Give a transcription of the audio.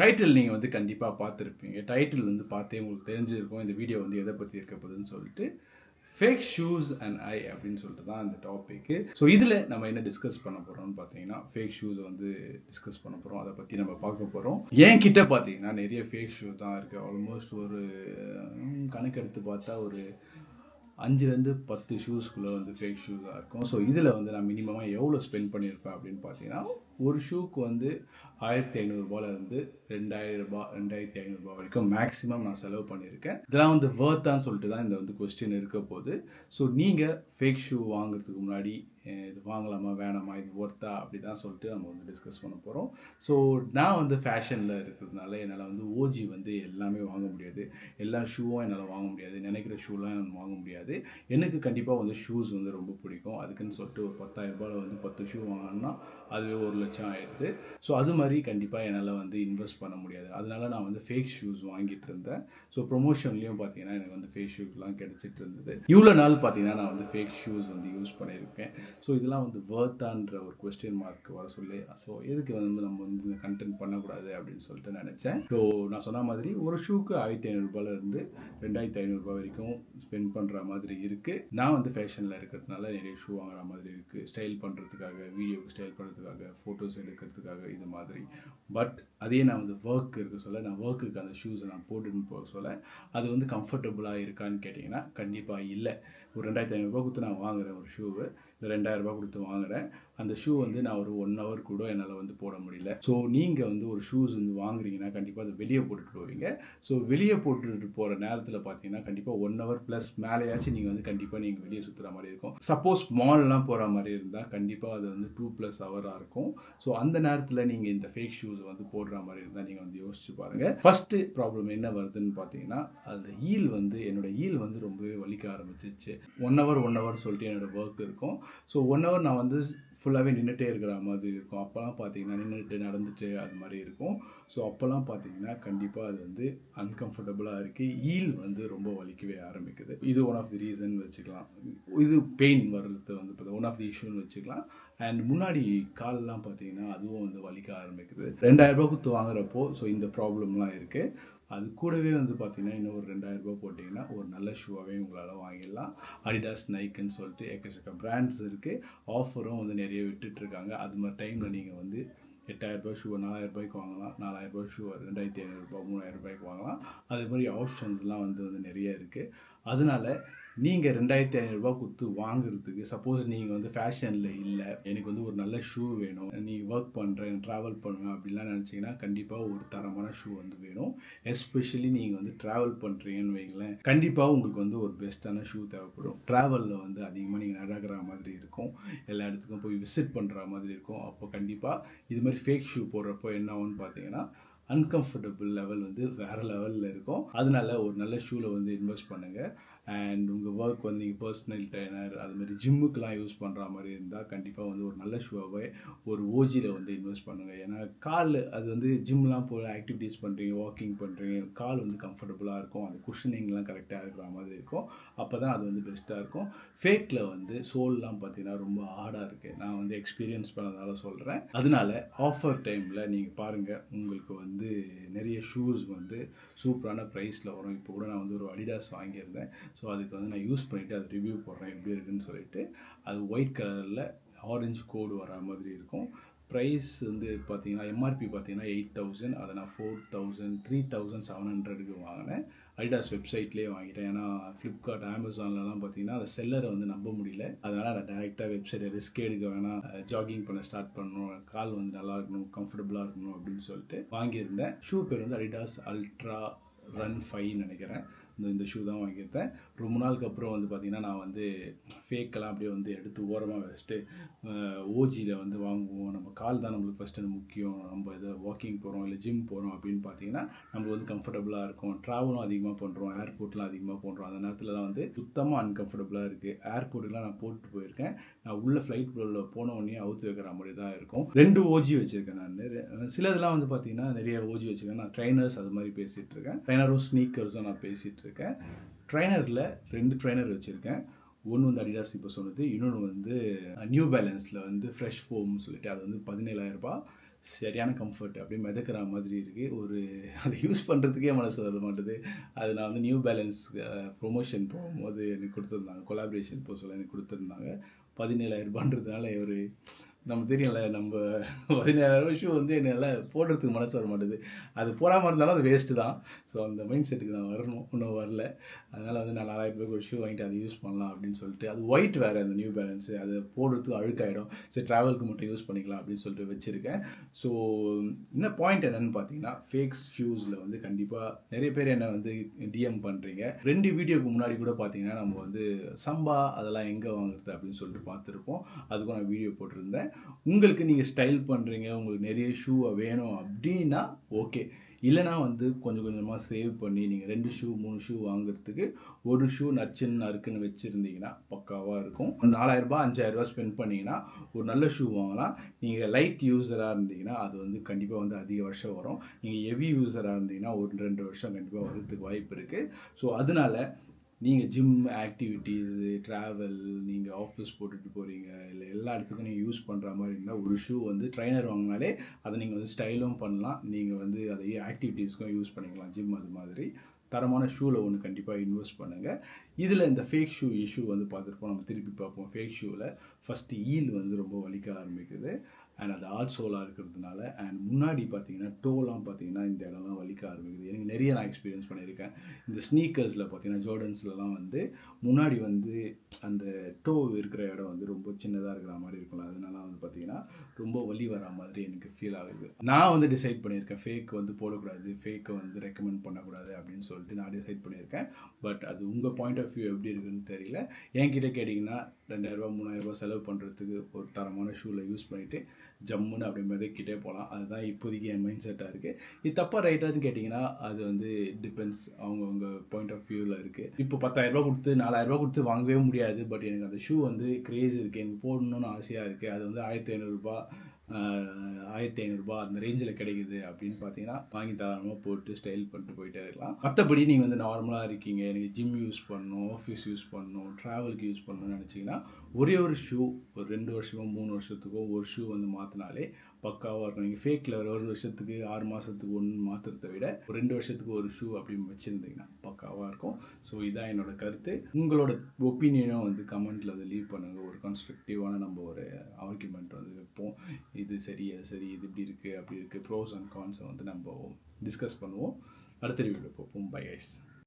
Title நீங்கள் வந்து கண்டிப்பாக பார்த்துருப்பீங்க. டைட்டில் வந்து பார்த்தே உங்களுக்கு தெரிஞ்சிருக்கும் இந்த வீடியோ வந்து எதை பற்றி இருக்க போகுதுன்னு சொல்லிட்டு. ஃபேக் ஷூஸ் அண்ட் ஐ அப்படின்னு சொல்லிட்டு தான் இந்த டாப்பிக்கு. ஸோ இதில் நம்ம என்ன டிஸ்கஸ் பண்ண போகிறோம்னு பார்த்தீங்கன்னா, ஃபேக் ஷூஸை வந்து டிஸ்கஸ் பண்ண போகிறோம். அதை பற்றி நம்ம பார்க்க போகிறோம். என்கிட்ட பார்த்தீங்கன்னா நிறைய ஃபேக் ஷூ தான் இருக்குது. ஆல்மோஸ்ட் ஒரு கணக்கெடுத்து பார்த்தா ஒரு 5லேருந்து 10 ஷூஸ்க்குள்ளே வந்து ஃபேக் ஷூஸாக இருக்கும். ஸோ இதில் வந்து நான் மினிமமாக எவ்வளோ ஸ்பெண்ட் பண்ணியிருப்பேன் அப்படின்னு பார்த்தீங்கன்னா, ஒரு ஷூக்கு வந்து 1500 2000 2500 வரைக்கும் மேக்ஸிமம் நான் செலவு பண்ணியிருக்கேன். இதெல்லாம் வந்து வர்த்தான்னு சொல்லிட்டு தான் இந்த வந்து கொஸ்டின் இருக்க போகுது. ஸோ நீங்கள் ஃபேக் ஷூ வாங்குறதுக்கு முன்னாடி இது வாங்கலாமா வேணாமா, இது ஒர்த்தா அப்படி தான் சொல்லிட்டு நம்ம வந்து டிஸ்கஸ் பண்ண போகிறோம். ஸோ நான் வந்து ஃபேஷனில் இருக்கிறதுனால என்னால் வந்து ஓஜி வந்து எல்லாமே வாங்க முடியாது. எல்லா ஷூவும் என்னால் வாங்க முடியாது. நினைக்கிற ஷூலாம் வாங்க முடியாது. எனக்கு கண்டிப்பாக வந்து ஷூஸ் வந்து ரொம்ப பிடிக்கும். அதுக்குன்னு சொல்லிட்டு ஒரு 10,000 வந்து 10 ஷூ வாங்கினா அதுவே 1,00,000 ஆயிடுது. ஸோ அது மாதிரி கண்டிப்பாக என்னால் வந்து இன்வெஸ்ட் பண்ண முடியாது. அதனால நான் வந்து ஃபேக் ஷூஸ் வாங்கிட்டு இருந்தேன். ஸோ ப்ரொமோஷன்லேயும் பார்த்தீங்கன்னா எனக்கு வந்து ஃபேக் ஷூஸ்லாம் கிடச்சிட்டு இருந்தது. இவ்வளோ நாள் பார்த்தீங்கன்னா நான் வந்து ஃபேக் ஷூஸ் வந்து யூஸ் பண்ணியிருக்கேன். ஸோ இதெல்லாம் வந்து வர்த்தான்ற ஒரு கொஸ்டின் மார்க் வர சொல்லி, ஸோ எதுக்கு வந்து நம்ம வந்து இந்த கண்டென்ட் பண்ணக்கூடாது அப்படின்னு சொல்லிட்டு நினச்சேன். ஸோ நான் சொன்ன மாதிரி ஒரு ஷூக்கு 1500 2500 வரைக்கும் ஸ்பெண்ட் பண்ணுற மாதிரி இருக்குது. நான் வந்து ஃபேஷனில் இருக்கிறதுனால நிறைய ஷூ வாங்குற மாதிரி இருக்குது. ஸ்டைல் பண்ணுறதுக்காக, வீடியோக்கு ஸ்டைல் பண்ணுறதுக்காக, ஃபோட்டோஸ் எடுக்கிறதுக்காக இது மாதிரி. பட் அதே நான் வந்து ஒர்க் இருக்க சொல்ல, நான் ஒர்க்குக்கு அந்த ஷூஸை நான் போட்டுன்னு போக சொல்ல, அது வந்து கம்ஃபர்டபுளாக இருக்கான்னு கேட்டிங்கன்னா கண்டிப்பாக இல்லை. ஒரு 2500 கொடுத்து நான் வாங்குகிறேன் ஒரு ஷூவு, இல்லை 2000 கொடுத்து வாங்குகிறேன். அந்த ஷூ வந்து நான் ஒரு 1 hour கூட என்னால் வந்து போட முடியல. ஸோ நீங்கள் வந்து ஒரு ஷூஸ் வந்து வாங்குறீங்கன்னா கண்டிப்பாக அதை வெளியே போட்டுட்டு போவீங்க. ஸோ வெளியே போட்டுட்டு போகிற நேரத்தில் பார்த்தீங்கன்னா கண்டிப்பாக 1 hour ப்ளஸ் மேலேயாச்சும் நீங்கள் வந்து கண்டிப்பாக நீங்கள் வெளியே சுற்றுற மாதிரி இருக்கும். சப்போஸ் மால்லாம் போகிற மாதிரி இருந்தால் கண்டிப்பாக அது வந்து 2+ hour இருக்கும். ஸோ அந்த நேரத்தில் நீங்கள் இந்த ஃபேக் ஷூஸ் வந்து போடுற மாதிரி இருந்தால் நீங்கள் வந்து யோசிச்சு பாருங்கள். ஃபஸ்ட்டு ப்ராப்ளம் என்ன வருதுன்னு பார்த்தீங்கன்னா, அதில் ஈல் வந்து என்னோடய ஈல் வந்து ரொம்பவே வலிக்க ஆரம்பிச்சிச்சு. 1 hour சொல்லிட்டு என்னோடய ஒர்க் இருக்கும். ஸோ 1 hour நான் வந்து ஃபுல்லாகவே நின்றுட்டே இருக்கிற மாதிரி இருக்கும். அப்போல்லாம் பார்த்தீங்கன்னா நின்றுட்டு நடந்துட்டு அது மாதிரி இருக்கும். ஸோ அப்போல்லாம் பார்த்தீங்கன்னா கண்டிப்பாக அது வந்து அன்கம்ஃபர்டபுளாக இருக்குது. ஈல் வந்து ரொம்ப வலிக்கவே ஆரம்பிக்குது. இது ஒன் ஆஃப் தி ரீசன் வச்சுக்கலாம். இது பெயின் வர்றது வந்து ஒன் ஆஃப் தி இஷ்யூன்னு வச்சுக்கலாம். அண்ட் முன்னாடி கால்லாம் பார்த்தீங்கன்னா அதுவும் வந்து வலிக்க ஆரம்பிக்குது. 2000 கொடுத்து வாங்குறப்போ ஸோ இந்த ப்ராப்ளம்லாம் இருக்குது. அது கூடவே வந்து பார்த்தீங்கன்னா இன்னும் ஒரு 2000 போட்டிங்கன்னா ஒரு நல்ல ஷூவாகவே உங்களால் வாங்கிடலாம். அடிடாஸ், நைக்குன்னு சொல்லிட்டு எக்கச்சக்க பிராண்ட்ஸ் இருக்குது. ஆஃபரும் வந்து நிறைய விட்டுட்ருக்காங்க. அது மாதிரி டைமில் நீங்கள் வந்து 8000 ஷூவை 4000 வாங்கலாம். 4000 ஷூவை 2500 3000 வாங்கலாம். அதே மாதிரி ஆப்ஷன்ஸ்லாம் வந்து நிறைய இருக்குது. அதனால நீங்கள் 2500 கொடுத்து வாங்குறதுக்கு, சப்போஸ் நீங்கள் வந்து ஃபேஷனில் இல்லை, எனக்கு வந்து ஒரு நல்ல ஷூ வேணும், நீ ஒர்க் பண்ணுறேன், ட்ராவல் பண்ணுவேன் அப்படின்லாம் நினச்சிங்கன்னா கண்டிப்பாக ஒரு தரமான ஷூ வந்து வேணும். எஸ்பெஷலி நீங்கள் வந்து ட்ராவல் பண்ணுறீங்கன்னு வைங்களேன், கண்டிப்பாக உங்களுக்கு வந்து ஒரு பெஸ்ட்டான ஷூ தேவைப்படும். ட்ராவலில் வந்து அதிகமாக நீங்கள் நடக்கிற மாதிரி இருக்கும், எல்லா இடத்துக்கும் போய் விசிட் பண்ணுற மாதிரி இருக்கும். அப்போ கண்டிப்பாக இது மாதிரி ஃபேக் ஷூ போடுறப்போ என்ன ஆகும்னு பார்த்தீங்கன்னா அன்கம்ஃபர்டபுள் லெவல் வந்து வேறு லெவலில் இருக்கும். அதனால ஒரு நல்ல ஷூவில் வந்து இன்வெஸ்ட் பண்ணுங்கள். அண்ட் உங்கள் ஒர்க் வந்து நீங்கள் பர்சனல் ட்ரைனர் அதுமாதிரி ஜிம்முக்கெலாம் யூஸ் பண்ணுற மாதிரி இருந்தால் கண்டிப்பாக வந்து ஒரு நல்ல ஷூவாகவே ஒரு ஓஜியில் வந்து இன்வெஸ்ட் பண்ணுங்கள். ஏன்னா கால் அது வந்து ஜிம்லாம் போய் ஆக்டிவிட்டீஸ் பண்ணுறீங்க, வாக்கிங் பண்ணுறீங்க, கால் வந்து கம்ஃபர்டபுளாக இருக்கும், அந்த குஷனிங்லாம் கரெக்டாக இருக்கிற மாதிரி இருக்கும். அப்போ தான் அது வந்து பெஸ்ட்டாக இருக்கும். ஃபேக்கில் வந்து சோல்லாம் பார்த்தீங்கன்னா ரொம்ப ஹார்டாக இருக்குது. நான் வந்து எக்ஸ்பீரியன்ஸ் பண்ணதால சொல்கிறேன். அதனால ஆஃபர் டைமில் நீங்கள் பாருங்கள், உங்களுக்கு வந்து நிறைய ஷூஸ் வந்து சூப்பரான ப்ரைஸில் வரும். இப்போ கூட நான் வந்து ஒரு அடிடாஸ் வாங்கியிருந்தேன். ஸோ அதுக்கு வந்து நான் யூஸ் பண்ணிவிட்டு அது ரிவ்யூ போடுறேன் எப்படி இருக்குன்னு சொல்லிட்டு. அது ஒயிட் கலரில் ஆரஞ்சு கோடு வர மாதிரி இருக்கும். ப்ரைஸ் வந்து பார்த்தீங்கன்னா எம்ஆர்பி பார்த்தீங்கன்னா 8000, அதை நான் 4000 3700க்கு வாங்கினேன். அடிடாஸ் வெப்சைட்லேயே வாங்கிட்டேன். ஏன்னா ஃப்ளிப்கார்ட், அமேசான்லலாம் பார்த்தீங்கன்னா அந்த செல்லரை வந்து நம்ப முடியல. அதனால் நான் டேரெக்டாக வெப்சைட்டை ரிஸ்க் எடுக்க வேணாம், ஜாகிங் பண்ண ஸ்டார்ட் பண்ணணும், கால் வந்து நல்லா இருக்கணும், கம்ஃபர்டபுளாக இருக்கணும் அப்படின்னு சொல்லிட்டு வாங்கியிருந்தேன். ஷூ பேர் வந்து அடிடாஸ் அல்ட்ரா ரன் 5 நினைக்கிறேன். இந்த ஷூ தான் வாங்கியிருந்தேன். ரொம்ப நாளுக்கு அப்புறம் வந்து பார்த்திங்கன்னா நான் வந்து ஃபேக்கெல்லாம் அப்படியே வந்து எடுத்து ஓரமாக வச்சுட்டு ஓஜியில் வந்து வாங்குவோம். நம்ம கால் தான் நம்மளுக்கு ஃபஸ்ட்டு முக்கியம். நம்ம எதை வாக்கிங் போகிறோம் இல்லை ஜிம் போகிறோம் அப்படின்னு பார்த்தீங்கன்னா நம்மளுக்கு வந்து கம்ஃபர்டபுளாக இருக்கும். ட்ராவலும் அதிகமாக பண்ணுறோம், ஏர்போர்ட்லாம் அதிகமாக பண்ணுறோம். அந்த நேரத்துலலாம் வந்து சுத்தமாக அன்கம்ஃபர்டபுளாக இருக்குது. ஏர்போர்ட்டுக்குலாம் நான் போட்டு போயிருக்கேன். நான் உள்ள ஃப்ளைட் போன உடனே அவுத்து வைக்கிற மாதிரி தான் இருக்கும். 2 ஓஜி வச்சுருக்கேன் நான். சிலதெல்லாம் வந்து பார்த்தீங்கன்னா நிறைய ஓஜி வச்சுருக்கேன். நான் ட்ரைனர்ஸ் அது மாதிரி பேசிகிட்டு இருக்கேன். ட்ரைனரும் ஸ்னீக்கர்ஸும் நான் பேசிகிட்டு இருக்கேன். ட்ரைனரில் 2 ட்ரைனர் வச்சுருக்கேன். ஒன்று வந்து அடிடாஸ் இப்போ சொன்னது, இன்னொன்று வந்து நியூ பேலன்ஸில் வந்து ஃப்ரெஷ் ஃபோம்னு சொல்லிட்டு அது வந்து 17,000. சரியான கம்ஃபர்ட் அப்படியே மிதக்கிற மாதிரி இருக்குது. அதை யூஸ் பண்ணுறதுக்கே மனசு வர மாட்டுது. அது நான் வந்து நியூ பேலன்ஸ் ப்ரொமோஷன் போகும்போது எனக்கு கொடுத்துருந்தாங்க, கொலாபரேஷன் போக சொல்ல எனக்கு கொடுத்துருந்தாங்க. 17,000 ஒரு நம்ம தெரியல, நம்ம 17,000 ஷூ வந்து என்னால் போடுறதுக்கு மனசு வர மாட்டேது. அது போடாமல் இருந்தாலும் அது வேஸ்ட்டு தான். ஸோ அந்த மைண்ட் செட்டுக்கு நான் வரணும், இன்னும் வரல. அதனால் வந்து நான் 4,000 ஒரு ஷூ வாங்கிட்டு அதை யூஸ் பண்ணலாம் அப்படின்னு சொல்லிட்டு, அது ஒயிட் வேறு அந்த நியூ பேலன்ஸு, அது போடுறதுக்கு அழுக்காயிடும், சரி ட்ராவலுக்கு மட்டும் யூஸ் பண்ணிக்கலாம் அப்படின்னு சொல்லிட்டு வச்சுருக்கேன். ஸோ இந்த பாயிண்ட் என்னென்னு பார்த்தீங்கன்னா, ஃபேக் ஷூஸில் வந்து கண்டிப்பாக நிறைய பேர் என்னை வந்து டிஎம் பண்ணுறீங்க. 2 வீடியோக்கு முன்னாடி கூட பார்த்தீங்கன்னா நம்ம வந்து சம்பா அதெல்லாம் எங்கே வாங்குறது அப்படின்னு சொல்லிட்டு பார்த்துருப்போம். அதுக்கும் நான் வீடியோ போட்டிருந்தேன். உங்களுக்கு நீங்கள் ஸ்டைல் பண்ணுறீங்க, உங்களுக்கு நிறைய ஷூ வேணும் அப்படின்னா ஓகே. இல்லைனா வந்து கொஞ்சம் கொஞ்சமாக சேவ் பண்ணி நீங்கள் 2 ஷூ 3 ஷூ வாங்குறதுக்கு ஒரு ஷூ நறுக்குன்னு வச்சுருந்தீங்கன்னா பக்காவாக இருக்கும். 4,000 5,000 ஸ்பெண்ட் பண்ணிங்கன்னா ஒரு நல்ல ஷூ வாங்கலாம். நீங்கள் லைட் யூஸராக இருந்தீங்கன்னா அது வந்து கண்டிப்பாக வந்து அதிக வருஷம் வரும். நீங்கள் ஹெவி யூஸராக இருந்தீங்கன்னா ஒரு 2 வருஷம் கண்டிப்பாக வரதுக்கு வாய்ப்பு இருக்குது. ஸோ அதனால நீங்கள் ஜிம் ஆக்டிவிட்டீஸு, ட்ராவல், நீங்கள் ஆஃபீஸ் போட்டுட்டு போகிறீங்க, இல்லை எல்லா இடத்துக்கும் நீங்கள் யூஸ் பண்ணுற மாதிரி இருந்தால் ஒரு ஷூ வந்து ட்ரைனர் வாங்கினாலே அதை நீங்கள் வந்து ஸ்டைலும் பண்ணலாம். நீங்கள் வந்து அதை ஆக்டிவிட்டீஸ்க்கும் யூஸ் பண்ணிக்கலாம், ஜிம் அது மாதிரி. தரமான ஷூவில் ஒன்று கண்டிப்பாக இன்வெஸ்ட் பண்ணுங்கள். இதில் இந்த ஃபேக் ஷூ இஷ்யூ வந்து பார்த்துருப்போம், நம்ம திருப்பி பார்ப்போம். ஃபேக் ஷூவில் ஃபஸ்ட்டு ஈல் வந்து ரொம்ப வலிக்க ஆரம்பிக்குது, அண்ட் அது ஆல் சோலாக இருக்கிறதுனால. அண்ட் முன்னாடி பார்த்தீங்கன்னா டோலாம் பார்த்தீங்கன்னா இந்த இடம்லாம் வலிக்க ஆரம்பிக்குது. எனக்கு நிறைய நான் எக்ஸ்பீரியன்ஸ் பண்ணியிருக்கேன். இந்த ஸ்னீக்கர்ஸில் பார்த்தீங்கன்னா ஜோர்டன்ஸ்லலாம் வந்து முன்னாடி வந்து அந்த டோ இருக்கிற இடம் வந்து ரொம்ப சின்னதாக இருக்கிற மாதிரி இருக்கும்ல, அதனால வந்து பார்த்தீங்கன்னா ரொம்ப வலி வர மாதிரி எனக்கு ஃபீல் ஆகுது. நான் வந்து டிசைட் பண்ணியிருக்கேன் ஃபேக் வந்து போடக்கூடாது, ஃபேக்கை வந்து ரெக்கமெண்ட் பண்ணக்கூடாது அப்படின்னு சொல்லிட்டு நான் டிசைட் பண்ணியிருக்கேன். பட் அது உங்கள் பாயிண்ட் ஆஃப் வியூ எப்படி இருக்குன்னு தெரியல. என்கிட்ட கேட்டிங்கன்னா 2,000 3,000 செலவு பண்ணுறதுக்கு ஒரு தரமான ஷூவில் யூஸ் பண்ணிவிட்டு ஜம்முன்னு அப்படி மிதக்கிட்டே போகலாம். அதுதான் இப்போதைக்கு என் மைண்ட் செட்டாக இருக்குது. இது தப்பாக ரைட்டான்னு கேட்டிங்கன்னா அது வந்து டிபெண்ட்ஸ், அவங்கவுங்க பாயிண்ட் ஆஃப் வியூவில் இருக்குது. இப்போ 10,000 கொடுத்து 4,000 கொடுத்து வாங்கவே முடியாது. பட் எனக்கு அந்த ஷூ வந்து க்ரேஸ் இருக்குது, எனக்கு போடணும்னு ஆசையாக இருக்குது. அது வந்து 1,500 1,500 அந்த ரேஞ்சில் கிடைக்குது அப்படின்னு பார்த்தீங்கன்னா வாங்கி தாராளமாக போட்டு ஸ்டைல் பண்ணிட்டு போயிட்டே இருக்கலாம். மற்றபடி நீங்கள் வந்து நார்மலாக இருக்கீங்க, எனக்கு ஜிம் யூஸ் பண்ணணும், ஆஃபீஸ் யூஸ் பண்ணணும், ட்ராவலுக்கு யூஸ் பண்ணணும்னு நினச்சிங்கன்னா ஒரே ஒரு ஷூ ஒரு 2 வருஷமோ 3 வருஷத்துக்கோ ஒரு ஷூ வந்து மாற்றினாலே பக்காவாக இருக்கும். நீங்கள் ஃபேக்கில் ஒரு வருஷத்துக்கு 6 மாதத்துக்கு ஒன்று மாற்றுறதை விட ஒரு 2 வருஷத்துக்கு ஒரு ஷூ அப்படின்னு வச்சுருந்தீங்கன்னா பக்காவாக இருக்கும். ஸோ இதான் என்னோடய கருத்து. உங்களோட ஒப்பீனியனும் வந்து கமெண்ட்டில் வந்து லீவ் பண்ணுங்கள். ஒரு கன்ஸ்ட்ரக்டிவான நம்ம ஒரு ஆர்குமெண்ட் வந்து வைப்போம். இது சரி, அது சரி, இது இப்படி இருக்குது அப்படி இருக்குது, ப்ரோஸ் அண்ட் கான்ஸை வந்து நம்ம டிஸ்கஸ் பண்ணுவோம். அடுத்த வீடியோவில் பார்ப்போம். Bye guys.